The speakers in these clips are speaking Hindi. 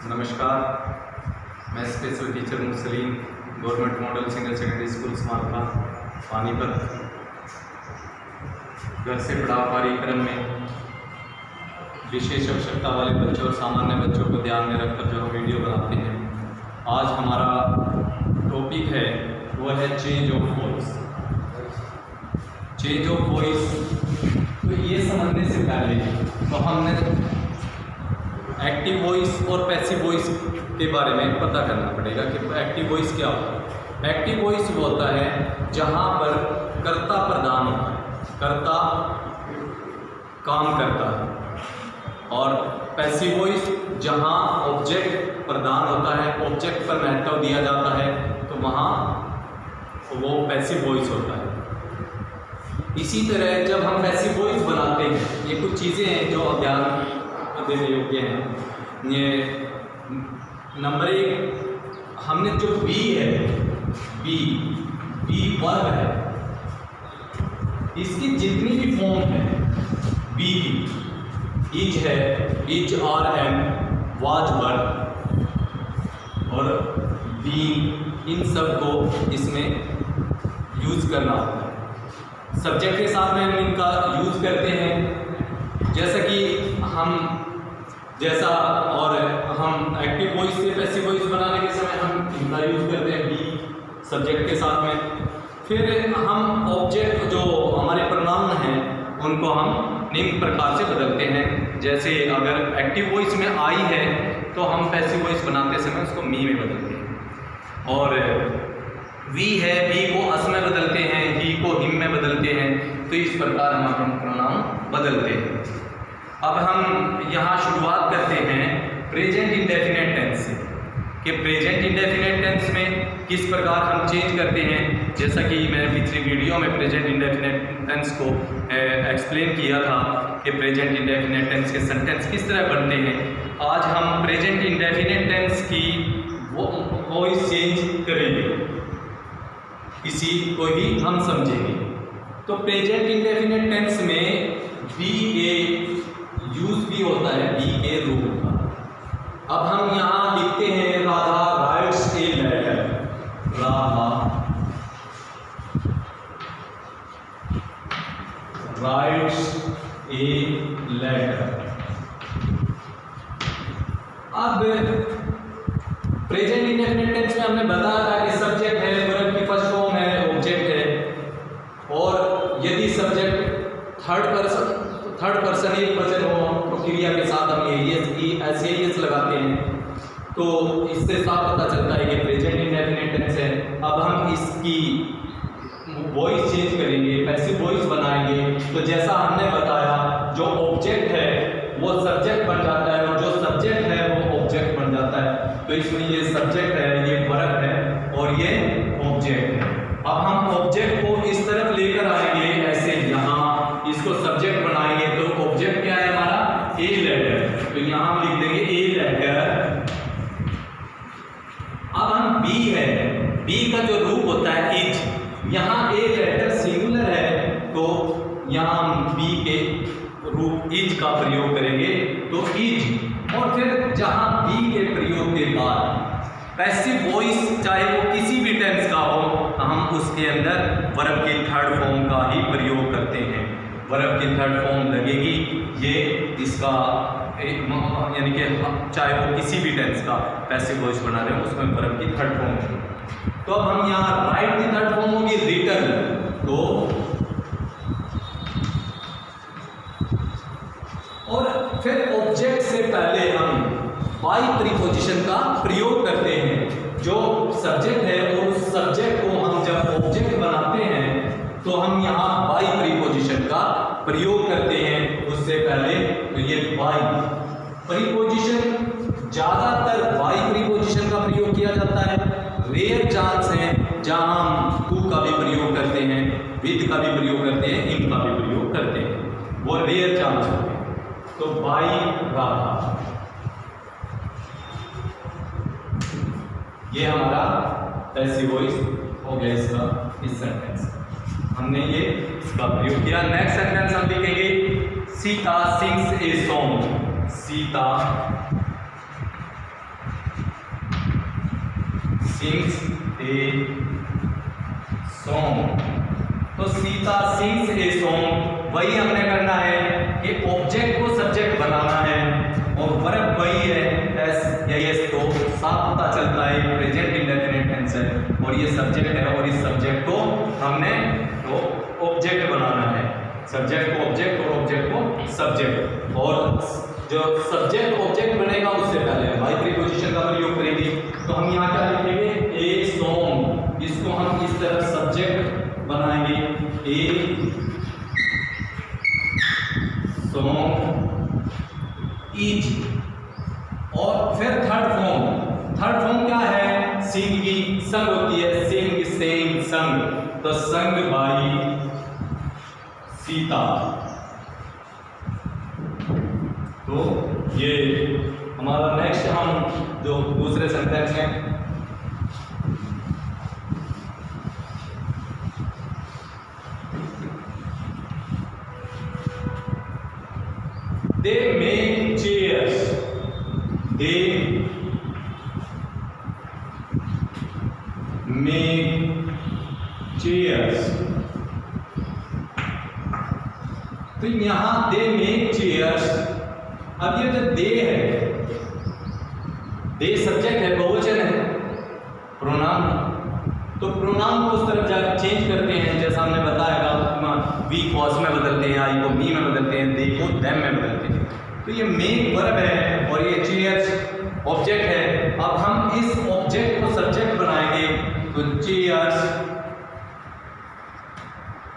नमस्कार, मैं special teacher Muslim, government model single secondary school Smarka Panipat. घर से पढ़ाओ कार्यक्रम में विशेष आवश्यकता वाले बच्चों और सामान्य बच्चों को ध्यान में रखकर जो हम वीडियो बनाते हैं, आज हमारा टॉपिक है वो है change of voice. Change of voice, तो ये समझने से पहले तो हमने एक्टिव वॉइस और पैसिव वॉइस के बारे में पता करना पड़ेगा कि एक्टिव वॉइस क्या होता है। एक्टिव वॉइस वो होता है जहाँ पर कर्ता प्रधान होता है, कर्ता काम करता है, और पैसिव वॉइस जहाँ ऑब्जेक्ट प्रधान होता है, ऑब्जेक्ट पर महत्व दिया जाता है, तो वहाँ वो पैसिव वॉइस होता है। इसी तरह जब हम पैसिव वॉइस बनाते हैं, ये कुछ चीज़ें हैं जो ध्यान देने योग्य हैं। ये नंबर एक, हमने जो बी है, बी वर्ब है, इसकी जितनी भी फॉर्म है बी की, इज है, is are am, was verb और बी, इन सब को इसमें यूज करना होता है। सब्जेक्ट के साथ में हम इनका यूज करते हैं, जैसा और हम एक्टिव वॉइस से पैसिव वॉइस बनाने के समय हम इनका यूज करते हैं बी सब्जेक्ट के साथ में। फिर हम ऑब्जेक्ट जो हमारे प्रोनाउन हैं उनको हम निम्न प्रकार से बदलते हैं। जैसे अगर एक्टिव वॉइस में आई है तो हम पैसिव वॉइस बनाते समय उसको मी में बदलते हैं, और वी है, वी को अस में बदलते हैं, ही को हिम में बदलते हैं। तो इस प्रकार हम अपना प्रोनाउन बदलते हैं। अब हम यहाँ शुरुआत करते हैं प्रेजेंट इंडेफिनिट टेंस से, कि प्रेजेंट इंडेफिनिट टेंस में किस प्रकार हम चेंज करते हैं। जैसा कि मैंने पिछली वीडियो में प्रेजेंट इंडेफिनिट टेंस को एक्सप्लेन किया था कि प्रेजेंट इंडेफिनिट टेंस के सेंटेंस किस तरह बनते हैं। आज हम प्रेजेंट इंडेफिनिट टेंस की वॉइस चेंज करेंगे, इसी को ही हम समझेंगे। तो प्रेजेंट इंडेफिनिट टेंस में बी के यूज भी होता है, बी के रूप का। अब हम यहाँ लिखते हैं Radha writes a letter, Radha writes a letter. अब प्रेजेंट इंडेफिनिट टेंस में हमने बताया था कि सब्जेक्ट है, वर्ब की फर्स्ट फॉर्म है, ऑब्जेक्ट है, और यदि सब्जेक्ट थर्ड पर्सन एक वचन हो तो क्रिया के साथ हम एस लगाते हैं, तो इससे साफ पता चलता है कि प्रेजेंट इंडेफिनिट टेंस है। अब हम इसकी वॉइस चेंज करेंगे, पैसिव वॉइस बनाएंगे। तो जैसा हमने बताया, जो ऑब्जेक्ट है वो सब्जेक्ट बन जाता है, और जो सब्जेक्ट है वो ऑब्जेक्ट बन जाता है। तो इसमें ये सब्जेक्ट है, ये वर्ब है, और ये ऑब्जेक्ट है। अब हम ऑब्जेक्ट को इस तरफ लेकर आएंगे, ऐसे यहाँ इसको सब्जेक्ट बनाएंगे, तो ऑब्जेक्ट क्या है हमारा, ए लेटर। तो यहाँ हम लिख देंगे ए लेटर। अब हम बी है, बी का जो रूप होता है इज, यहाँ ए लेटर सिंगुलर है, तो यहाँ हम बी के रूप इज का प्रयोग करेंगे, तो इज। और फिर जहाँ बी के प्रयोग के बाद पैसिव वॉइस, चाहे वो किसी भी टेंस का हो, हम उसके अंदर वर्ब की थर्ड फॉर्म का ही प्रयोग करते हैं। वर्ब की थर्ड फॉर्म लगेगी, ये इसका यानी कि चाहे वो किसी भी टेंस का पैसिव वॉइस बना रहे हो, उसमें वर्ब की थर्ड फॉर्म होगी। तो अब हम यहाँ राइट की थर्ड फॉर्म होगी रिटर्न, तो और फिर ऑब्जेक्ट से पहले हम बाई प्रीपोजिशन का प्रयोग करते हैं। जो सब्जेक्ट है और उस सब्जेक्ट को हम जब ऑब्जेक्ट बनाते हैं तो हम यहाँ बाई प्रीपोजिशन का प्रयोग करते हैं उससे पहले। तो ये बाई प्रीपोजिशन, ज़्यादातर बाई प्रीपोजिशन का प्रयोग किया जाता है। रेयर चांस है जहाँ हम टू का भी प्रयोग करते हैं, विद का भी प्रयोग करते हैं, इन का भी प्रयोग करते हैं, वो रेयर चांस होते हैं। तो बाई राधा, ये हमारा पैसिव वॉइस हो गया इसका, इस सेंटेंस हमने ये इसका प्रयोग किया। नेक्स्ट सेंटेंस हम लिखेंगे Sita sings a song, Sita sings a song। तो सीता सिंग्स ए सॉन्ग, वही हमने करना है कि ऑब्जेक्ट को सब्जेक्ट बनाना है और वर्ब वही है एस या एस, तो साफ पता चलता है प्रेजेंट इंडेफिनिट टेंस है और ये सब्जेक्ट है और इस सब्जेक्ट को हमने तो ऑब्जेक्ट बनाना है, सब्जेक्ट को ऑब्जेक्ट और ऑब्जेक्ट को सब्जेक्ट। और जो सब्जेक्ट ऑब्जेक्ट बनेगा उससे पहले बाई प्रीपोजिशन का प्रयोग करेंगे। तो हम यहाँ क्या लिखेंगे, ए सॉन्ग, इसको हम इस तरह सब्जेक्ट बनाएंगे, ए सॉन्ग इज। और फिर थर्ड फॉर्म क्या है, सिंग की संग होती है, सिंग सेंग संग, तो संग बाई सीता। तो ये हमारा नेक्स्ट हम जो दूसरे सेंटेंस हैं, they make chairs, they make chairs. तो यहां दे मेक चेयर्स, अब ये जो दे है, दे सब्जेक्ट है, बहुवचन है, प्रोनाउन, तो प्रोनाउन को उस तरफ जाकर चेंज करते हैं, जैसा हमने बताया वी कॉज में बदलते हैं, आई को मी में बदलते हैं, दे को देम में बदलते हैं। तो ये मेक वर्ब है और ये चेयर्स ऑब्जेक्ट है। अब हम इस ऑब्जेक्ट को सब्जेक्ट बनाएंगे, तो चेयर्स,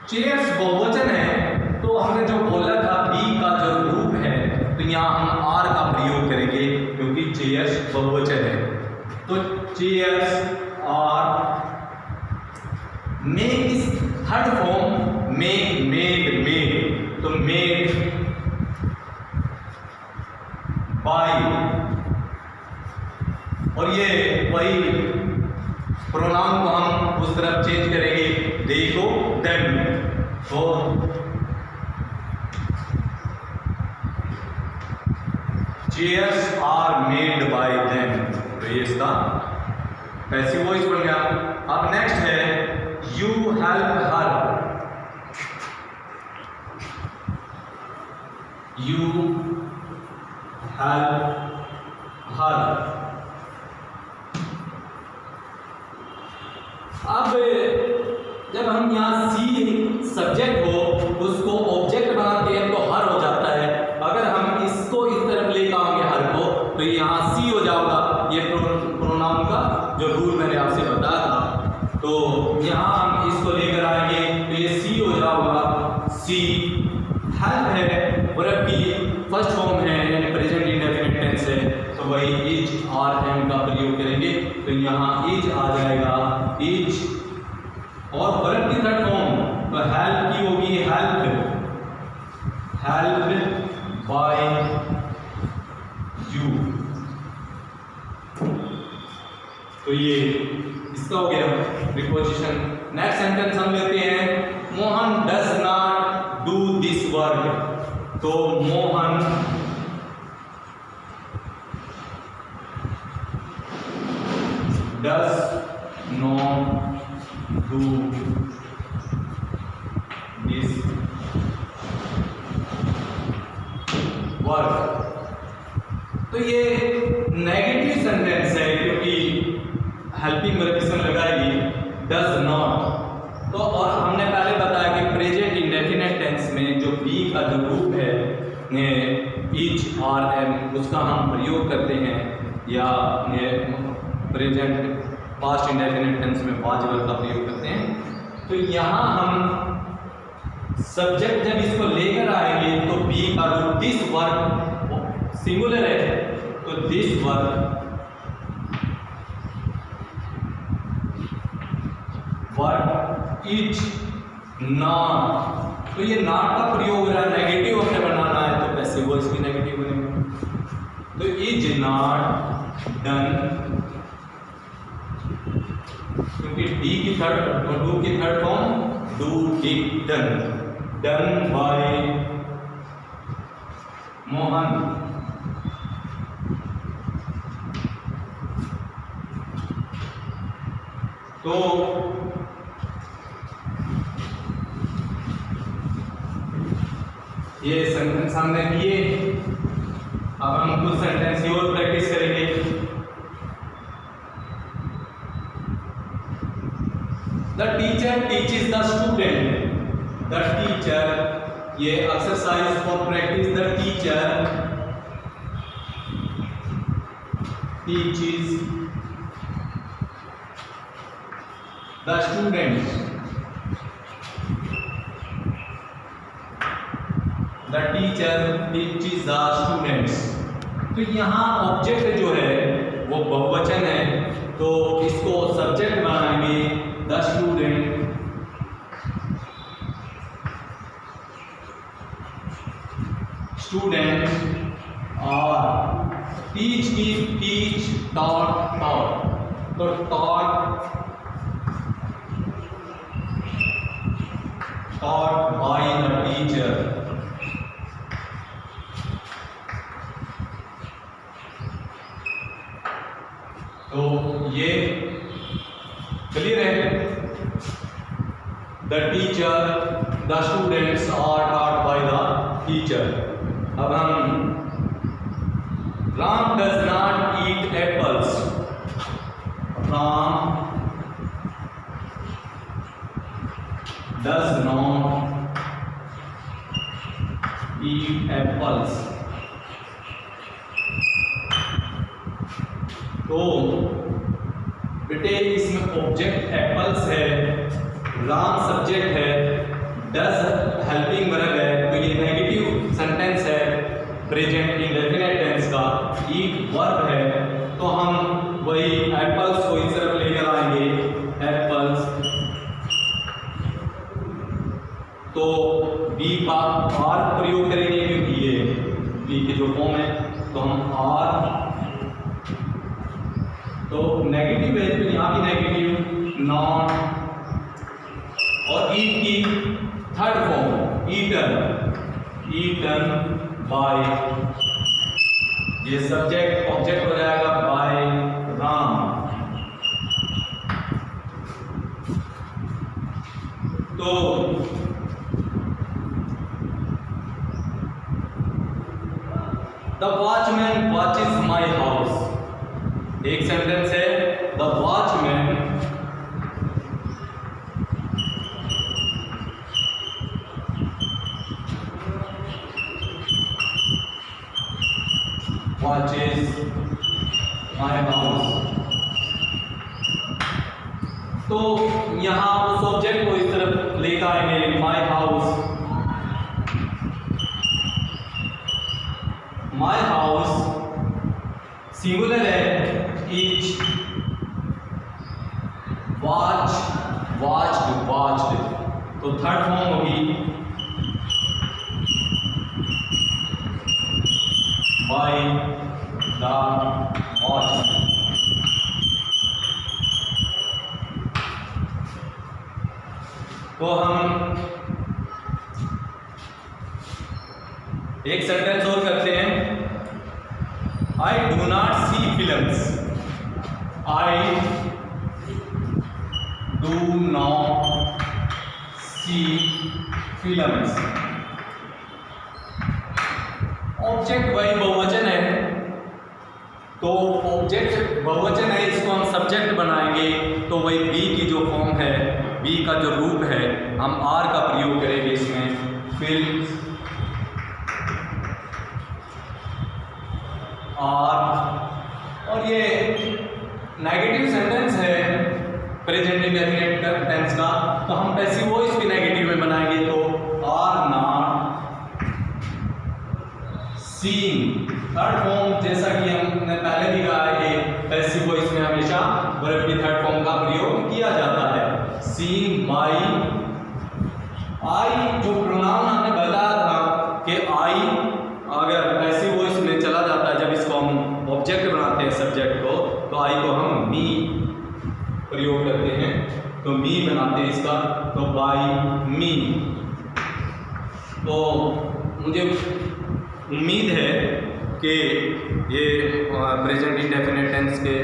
चेयर्स बहुवचन है, तो हमने जो बोला था बी का जो रूप है, तो यहाँ हम आर का प्रयोग करेंगे क्योंकि चेयर्स बहुवचन है। तो चेयर्स आर, मेक इस third form, make made made, तो मेड बाय, और ये वही प्रोनाउन को हम उस तरफ चेंज करेंगे, दे को देम। तो chairs are made by them, तो ये इसका पैसिव वॉइस बन गया। अब नेक्स्ट है you help her, you help her. अब जब हम यहाँ सी सब्जेक्ट हो उसको ऑब्जेक्ट बनाते हैं तो हर हो जाता है। अगर हम इसको इस तरफ लेकर आएंगे हर को, तो यहाँ सी हो जाएगा। ये प्रोनाउन का जो रूल मैंने आपसे बताया था, तो यहाँ हम इसको लेकर आएंगे तो ये सी हो जाएगा। सी हेल्प है, वर्ब की फर्स्ट फॉर्म है यानी प्रेजेंट इंडेफिनिट टेंस है, तो वही इज आर एम का प्रयोग करेंगे, तो यहाँ इज आ जाएगा, इज। और वर्ब की थर्ड फॉर्म तो हेल्प की होगी हेल्प, हेल्प बाय यू। तो ये इसका हो गया प्रीपोजिशन। नेक्स्ट सेंटेंस हम लेते हैं, Mohan does not do this work, तो Mohan does not do this work. तो ये नेगेटिव सेंटेंस है क्योंकि हेल्पिंग वर्ब इसमें लगाएगी डज नॉट। तो और हमने पहले बताया कि प्रेजेंट इंडेफिनिट टेंस में जो बी का जो रूप है इज आर एम, उसका हम प्रयोग करते हैं, या प्रेजेंट पास्ट इंडेफिनिट टेंस में वाज वर्ब का प्रयोग करते हैं। तो यहाँ हम सब्जेक्ट जब इसको लेकर आएंगे तो बी का रूप दिस वर्ब सिंगुलर है, तो दिस वर्ब इज नॉट, तो ये नॉट का प्रयोग हो रहा है, नेगेटिव हमने बनाना है तो पैसिव वॉइस भी नेगेटिव बनेगा। तो इज नॉट डन, क्योंकि डी की थर्ड और डू की third form do did done, done by Mohan. तो ये सेंटेंस हमने किए, अब हम कुछ सेंटेंस की और प्रैक्टिस करेंगे। The teacher teaches the student, the teacher, ये exercise for practice, the teacher teaches the student, the teacher teaches the students. तो यहाँ ऑब्जेक्ट जो है वो बहुवचन है, तो इसको सब्जेक्ट बनाएंगे द स्टूडेंट, स्टूडेंट। और टीच की टीच, टॉट टॉट, तो taught taught by the teacher। तो ये क्लियर है, the teacher the students are taught by the teacher। अब हम Ram does not eat apples, Ram does not eat apples। तो बेटे इसमें ऑब्जेक्ट एप्पल्स है, राम सब्जेक्ट है, डज हेल्पिंग वर्ब है, तो ये नेगेटिव सेंटेंस है प्रेजेंट इंडेफिनिट टेंस का, ईट वर्ब है, तो हम वही एप्पल्स को इस तरफ लेकर आएंगे, एप्पल्स। तो बी का आर प्रयोग करेंगे क्योंकि ये बी की जो फॉर्म है, तो हम आर, तो नेगेटिव है तो यहाँ भी नेगेटिव, नॉट। और ईट की third form eaten, eaten by, ये सब्जेक्ट ऑब्जेक्ट हो जाएगा बाय राम। तो the watchman watches my house, एक सेंटेंस है, the watchman watches my house. तो यहां उस ऑब्जेक्ट को इस तरफ लेकर आएंगे, my house, my house singular है, ईच, वॉच, वॉच्ड, वॉच्ड, तो थर्ड फॉर्म होगी बाय द वॉचमैन। तो हम एक सेंटेंस और करते हैं, I do not see films, I do not see films। Object वही बहुवचन है, तो ऑब्जेक्ट बहुवचन है, इसको हम सब्जेक्ट बनाएंगे, तो वही बी की जो फॉर्म है, बी का जो रूप है, हम आर का प्रयोग करेंगे इसमें, फिल्म और ये नेगेटिव सेंटेंस है प्रेजेंट इंडेफिनिट टेंस का, तो हम पैसिव वॉइस भी नेगेटिव में बनाएंगे, तो are not seeing. Third form जैसा कि हमने पहले भी कहा है कि पैसिव वॉइस में हमेशा वर्ब की थर्ड फॉर्म का प्रयोग किया जाता है, सीइंग बाय। आई जो प्रोनाउन हमने बताया था कि आई अगर पैसिव वॉइस में चला जाता है, जब इसको हम ऑब्जेक्ट बनाते हैं सब्जेक्ट को, तो आई को हम मी प्रयोग करते हैं, तो मी बनाते हैं इसका, तो बाय मी। तो मुझे उम्मीद है कि ये प्रेजेंट इंडेफिनिट टेंस के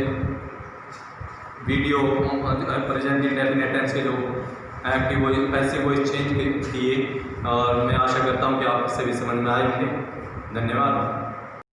वीडियो प्रेजेंट इंडेफिनिट टेंस के जो active voice passive voice change किए, और मैं आशा करता हूँ कि आप इससे भी समझ में आए होंगे। धन्यवाद।